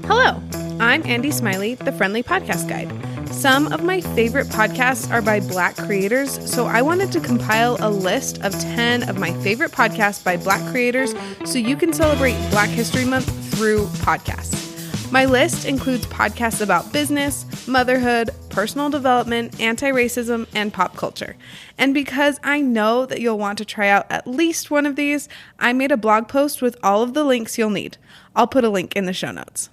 Hello, I'm Andi Smiley, the Friendly Podcast Guide. Some of my favorite podcasts are by Black creators, so I wanted to compile a list of 10 of my favorite podcasts by Black creators so you can celebrate Black History Month through podcasts. My list includes podcasts about business, motherhood, personal development, anti-racism, and pop culture. And because I know that you'll want to try out at least one of these, I made a blog post with all of the links you'll need. I'll put a link in the show notes.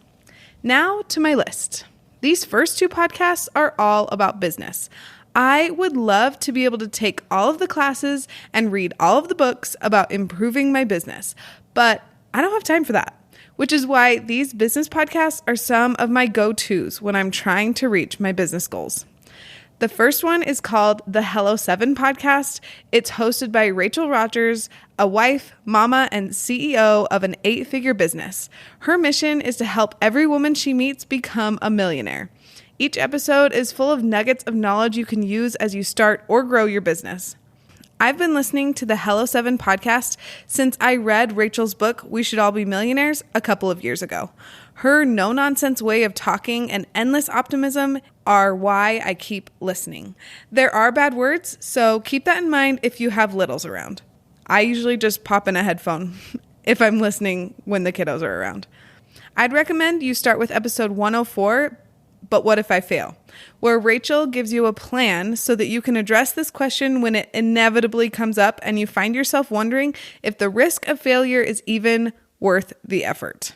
Now to my list. These first two podcasts are all about business. I would love to be able to take all of the classes and read all of the books about improving my business, but I don't have time for that. Which is why these business podcasts are some of my go-tos when I'm trying to reach my business goals. The first one is called the Hello 7 podcast. It's hosted by Rachel Rogers, a wife, mama, and CEO of an 8-figure business. Her mission is to help every woman she meets become a millionaire. Each episode is full of nuggets of knowledge you can use as you start or grow your business. I've been listening to the Hello 7 podcast since I read Rachel's book, We Should All Be Millionaires, a couple of years ago. Her no-nonsense way of talking and endless optimism are why I keep listening. There are bad words, so keep that in mind if you have littles around. I usually just pop in a headphone if I'm listening when the kiddos are around. I'd recommend you start with episode 104, But What If I Fail?, where Rachel gives you a plan so that you can address this question when it inevitably comes up and you find yourself wondering if the risk of failure is even worth the effort.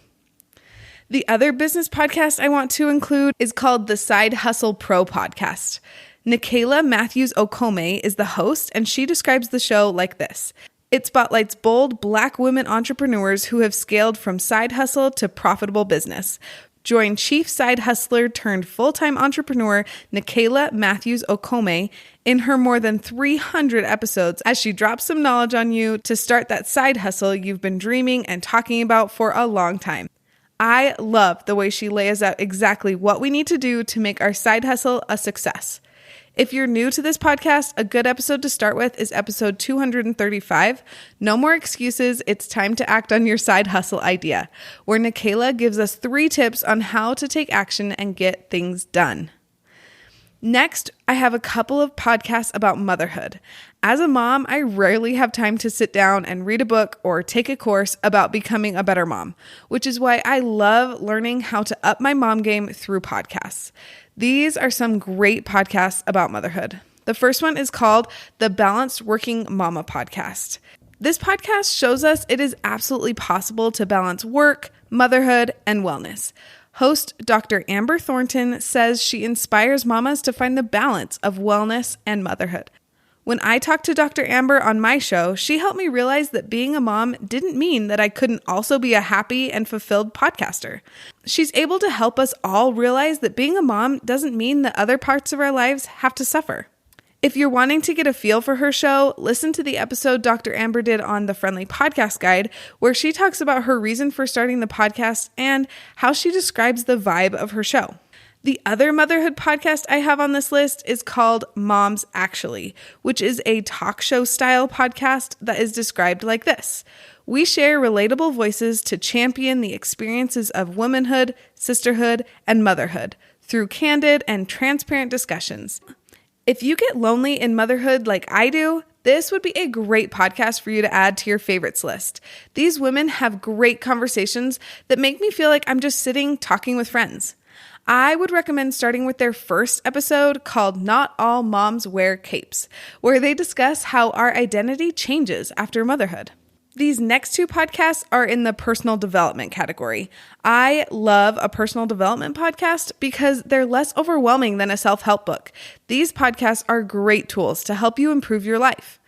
The other business podcast I want to include is called the Side Hustle Pro podcast. Nicaila Matthews Okome is the host, and she describes the show like this. It spotlights bold Black women entrepreneurs who have scaled from side hustle to profitable business. Join chief side hustler turned full-time entrepreneur Nicaila Matthews Okome in her more than 300 episodes as she drops some knowledge on you to start that side hustle you've been dreaming and talking about for a long time. I love the way she lays out exactly what we need to do to make our side hustle a success. If you're new to this podcast, a good episode to start with is episode 235, No More Excuses, It's Time to Act on Your Side Hustle Idea, where Nicaila gives us 3 tips on how to take action and get things done. Next, I have a couple of podcasts about motherhood. As a mom, I rarely have time to sit down and read a book or take a course about becoming a better mom, which is why I love learning how to up my mom game through podcasts. These are some great podcasts about motherhood. The first one is called the Balanced Working Mama podcast. This podcast shows us it is absolutely possible to balance work, motherhood, and wellness. Host Dr. Amber Thornton says she inspires mamas to find the balance of wellness and motherhood. When I talked to Dr. Amber on my show, she helped me realize that being a mom didn't mean that I couldn't also be a happy and fulfilled podcaster. She's able to help us all realize that being a mom doesn't mean that other parts of our lives have to suffer. If you're wanting to get a feel for her show, listen to the episode Dr. Amber did on the Friendly Podcast Guide, where she talks about her reason for starting the podcast and how she describes the vibe of her show. The other motherhood podcast I have on this list is called Moms Actually, which is a talk show style podcast that is described like this. We share relatable voices to champion the experiences of womanhood, sisterhood, and motherhood through candid and transparent discussions. If you get lonely in motherhood like I do, this would be a great podcast for you to add to your favorites list. These women have great conversations that make me feel like I'm just sitting talking with friends. I would recommend starting with their first episode called Not All Moms Wear Capes, where they discuss how our identity changes after motherhood. These next 2 podcasts are in the personal development category. I love a personal development podcast because they're less overwhelming than a self-help book. These podcasts are great tools to help you improve your life.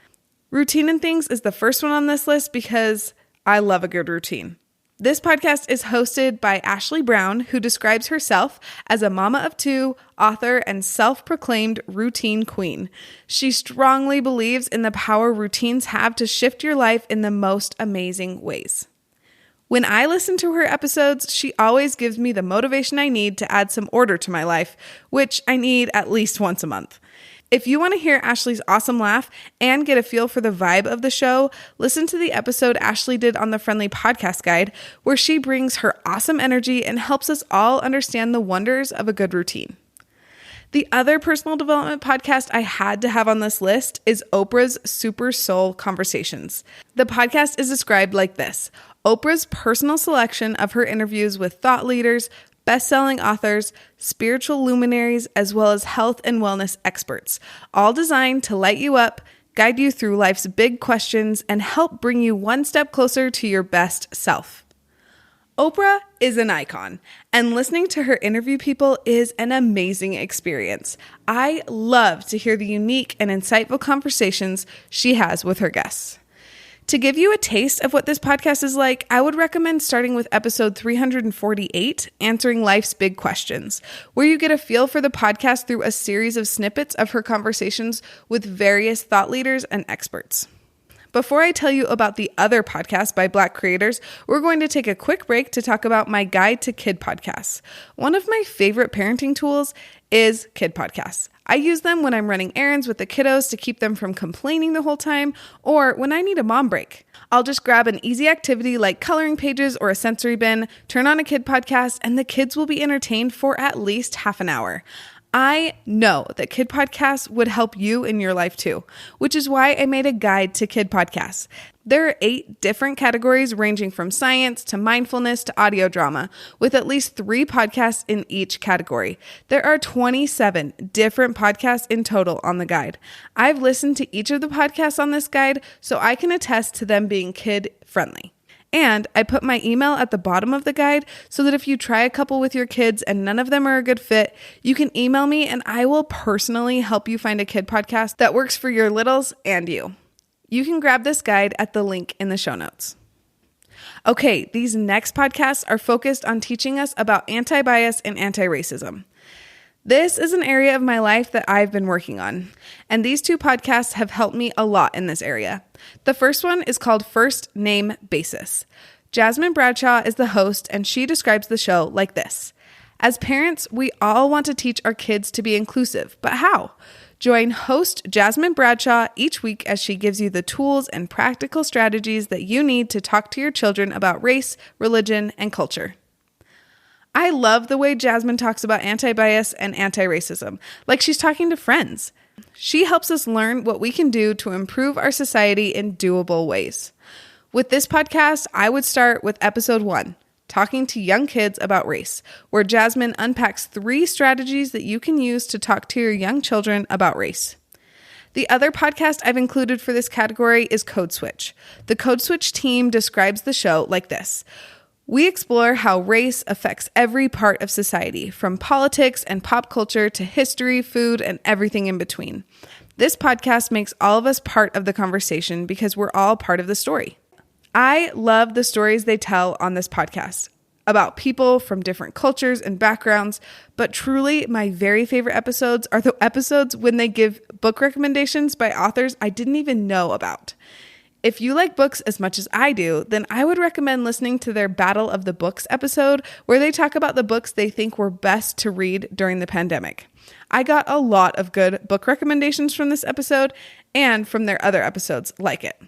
Routine and Things is the first one on this list because I love a good routine. This podcast is hosted by Ashley Brown, who describes herself as a mama of 2, author, and self-proclaimed routine queen. She strongly believes in the power routines have to shift your life in the most amazing ways. When I listen to her episodes, she always gives me the motivation I need to add some order to my life, which I need at least once a month. If you want to hear Ashley's awesome laugh and get a feel for the vibe of the show, listen to the episode Ashley did on the Friendly Podcast Guide, where she brings her awesome energy and helps us all understand the wonders of a good routine. The other personal development podcast I had to have on this list is Oprah's Super Soul Conversations. The podcast is described like this: Oprah's personal selection of her interviews with thought leaders, best-selling authors, spiritual luminaries, as well as health and wellness experts, all designed to light you up, guide you through life's big questions, and help bring you one step closer to your best self. Oprah is an icon, and listening to her interview people is an amazing experience. I love to hear the unique and insightful conversations she has with her guests. To give you a taste of what this podcast is like, I would recommend starting with episode 348, Answering Life's Big Questions, where you get a feel for the podcast through a series of snippets of her conversations with various thought leaders and experts. Before I tell you about the other podcasts by Black creators, we're going to take a quick break to talk about my Guide to Kid podcasts. One of my favorite parenting tools is kid podcasts. I use them when I'm running errands with the kiddos to keep them from complaining the whole time, or when I need a mom break. I'll just grab an easy activity like coloring pages or a sensory bin, turn on a kid podcast, and the kids will be entertained for at least half an hour. I know that kid podcasts would help you in your life too, which is why I made a guide to kid podcasts. There are 8 different categories ranging from science to mindfulness to audio drama, with at least 3 podcasts in each category. There are 27 different podcasts in total on the guide. I've listened to each of the podcasts on this guide, so I can attest to them being kid-friendly. And I put my email at the bottom of the guide so that if you try a couple with your kids and none of them are a good fit, you can email me and I will personally help you find a kid podcast that works for your littles and you. You can grab this guide at the link in the show notes. Okay, these next podcasts are focused on teaching us about anti-bias and anti-racism. This is an area of my life that I've been working on, and these 2 podcasts have helped me a lot in this area. The first one is called First Name Basis. Jasmine Bradshaw is the host, and she describes the show like this: as parents, we all want to teach our kids to be inclusive, but how? Join host Jasmine Bradshaw each week as she gives you the tools and practical strategies that you need to talk to your children about race, religion, and culture. I love the way Jasmine talks about anti-bias and anti-racism, like she's talking to friends. She helps us learn what we can do to improve our society in doable ways. With this podcast, I would start with episode 1, Talking to Young Kids About Race, where Jasmine unpacks 3 strategies that you can use to talk to your young children about race. The other podcast I've included for this category is Code Switch. The Code Switch team describes the show like this: we explore how race affects every part of society, from politics and pop culture to history, food, and everything in between. This podcast makes all of us part of the conversation because we're all part of the story. I love the stories they tell on this podcast about people from different cultures and backgrounds, but truly my very favorite episodes are the episodes when they give book recommendations by authors I didn't even know about. If you like books as much as I do, then I would recommend listening to their Battle of the Books episode, where they talk about the books they think were best to read during the pandemic. I got a lot of good book recommendations from this episode and from their other episodes like it.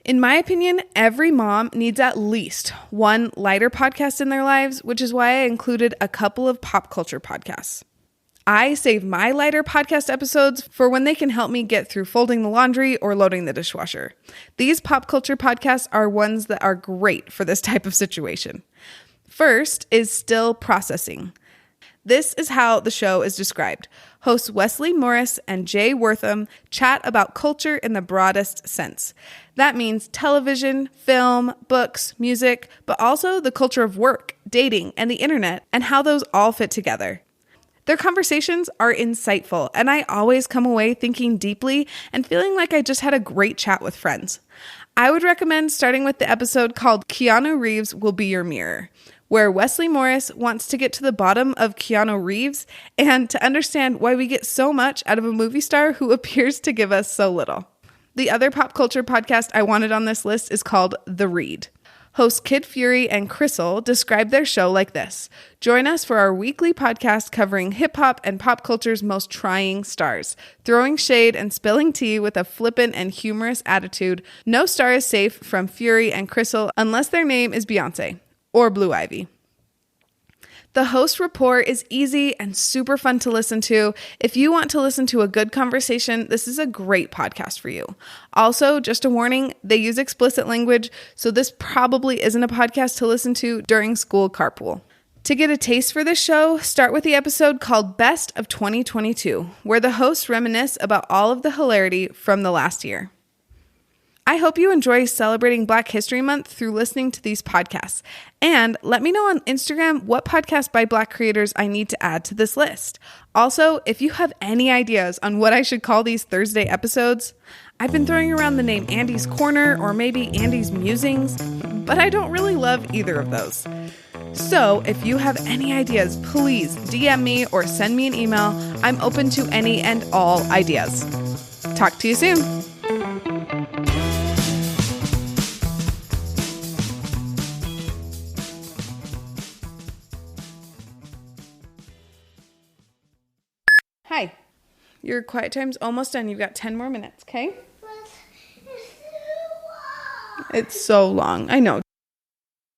In my opinion, every mom needs at least one lighter podcast in their lives, which is why I included a couple of pop culture podcasts. I save my lighter podcast episodes for when they can help me get through folding the laundry or loading the dishwasher. These pop culture podcasts are ones that are great for this type of situation. First is Still Processing. This is how the show is described. Hosts Wesley Morris and Jay Wortham chat about culture in the broadest sense. That means television, film, books, music, but also the culture of work, dating, and the internet, and how those all fit together. Their conversations are insightful, and I always come away thinking deeply and feeling like I just had a great chat with friends. I would recommend starting with the episode called Keanu Reeves Will Be Your Mirror, where Wesley Morris wants to get to the bottom of Keanu Reeves and to understand why we get so much out of a movie star who appears to give us so little. The other pop culture podcast I wanted on this list is called The Read. Hosts Kid Fury and Crystal describe their show like this. Join us for our weekly podcast covering hip-hop and pop culture's most trying stars. Throwing shade and spilling tea with a flippant and humorous attitude, no star is safe from Fury and Crystal unless their name is Beyonce or Blue Ivy. The host report is easy and super fun to listen to. If you want to listen to a good conversation, this is a great podcast for you. Also, just a warning, they use explicit language, so this probably isn't a podcast to listen to during school carpool. To get a taste for this show, start with the episode called Best of 2022, where the hosts reminisce about all of the hilarity from the last year. I hope you enjoy celebrating Black History Month through listening to these podcasts. And let me know on Instagram what podcast by Black creators I need to add to this list. Also, if you have any ideas on what I should call these Thursday episodes, I've been throwing around the name Andy's Corner or maybe Andy's Musings, but I don't really love either of those. So if you have any ideas, please DM me or send me an email. I'm open to any and all ideas. Talk to you soon. Hi, your quiet time's almost done. You've got 10 more minutes, okay? It's so long. I know.